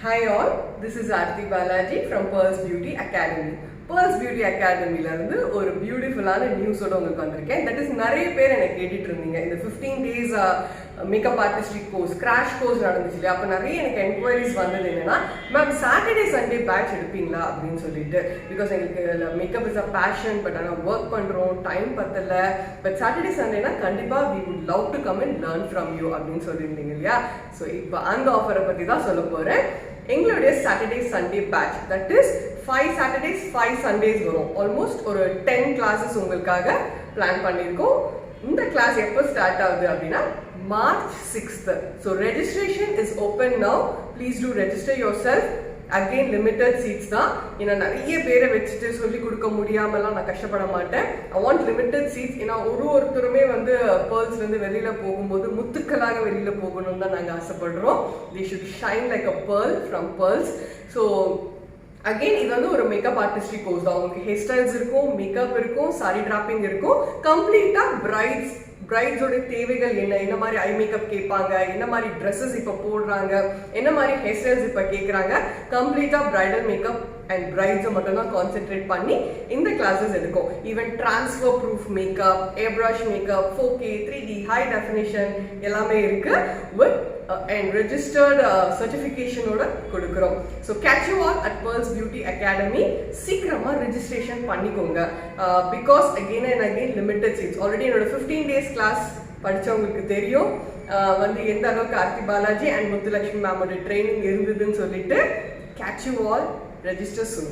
Hi all, this is Arti Balaji from Pearls Beauty Academy. Pearls Beauty Academy la irundhu ஒரு பியூட்டிஃபுல்லான நியூஸோட உங்களுக்கு வந்திருக்கேன். That is நிறைய பேர் எனக்கு கேட்டுட்டு இருந்தீங்க இந்த 15 days makeup artistry course crash course நடந்துச்சு இல்லையா, அப்போ நிறைய எனக்கு என்கொயரிஸ் வந்தது என்னன்னா, மேம் சாட்டர்டே சண்டே பேட்ச் எடுப்பீங்களா அப்படின்னு சொல்லிட்டு. பிகாஸ் எங்களுக்கு makeup is a passion, but ஆனால் ஒர்க் பண்ணுறோம், டைம் பத்தல, பட் சாட்டர்டே சண்டேனா கண்டிப்பாக we would love to come and learn from you அப்படின்னு சொல்லியிருந்தீங்க இல்லையா. ஸோ இப்போ அந்த ஆஃபரை பற்றி தான் சொல்ல போகிறேன். எங்களுடைய Saturday Sunday batch, that is 5 Saturdays 5 Sundays வரும். ஆல்மோஸ்ட் ஒரு 10 classes உங்களுக்காக பிளான் பண்ணியிருக்கோம். இந்த கிளாஸ் எப்போ ஸ்டார்ட் ஆகுது அப்படின்னா March 6th. So registration is open now. Please do register your self. Again limited seats தான். ஏன்னா நிறைய பேரை வச்சுட்டு சொல்லி கொடுக்க முடியாமலாம் நான் கஷ்டப்பட மாட்டேன். I want limited seats. ஏன்னா ஒருத்தருமே வந்து பேர்ல்ஸ்லேருந்து வெளியில் போகும்போது முத்துக்களாக வெளியில் போகணும்னு தான் நாங்கள் ஆசைப்படுறோம். They should shine like a pearl from pearls. So again இது வந்து ஒரு மேக்கப் ஆர்டிஸ்ட்ரி கோர்ஸ் தான். உங்களுக்கு ஹேர் ஸ்டைல்ஸ் இருக்கும், மேக்கப் இருக்கும், சாரி டிராப்பிங் இருக்கும். கம்ப்ளீட்டாக பிரைட்ஸோட தேவைகள் என்ன மாதிரி ஐ மேக்கப் கேட்பாங்க, என்ன மாதிரி ட்ரெஸ்ஸஸ் இப்போ போடுறாங்க, என்ன மாதிரி ஹேர் ஸ்டைல்ஸ் இப்போ கேட்குறாங்க, கம்ப்ளீட்டாக பிரைடல் மேக்கப் அண்ட் பிரைட்ஸை மட்டும் தான் கான்சென்ட்ரேட் பண்ணி இந்த கிளாஸஸ் எடுக்கும். Even transfer proof makeup, air brush makeup, 4K 3D high definition எல்லாமே இருக்கு. வித் and registered certification-ஓட கொடுக்குறோம். So catch you all at Pearls Beauty Academy. சீக்கிரமா registration பண்ணிக்கோங்க. Because again and again limited seats. Already என்னோட 15 days class படிச்சவங்களுக்கு தெரியும் வந்து எந்த அளவுக்கு ஆர்த்தி பாலாஜி அண்ட் முத்துலட்சுமி மேமோட ட்ரைனிங் இருந்ததுன்னு சொல்லிட்டு. Catch you all, register soon.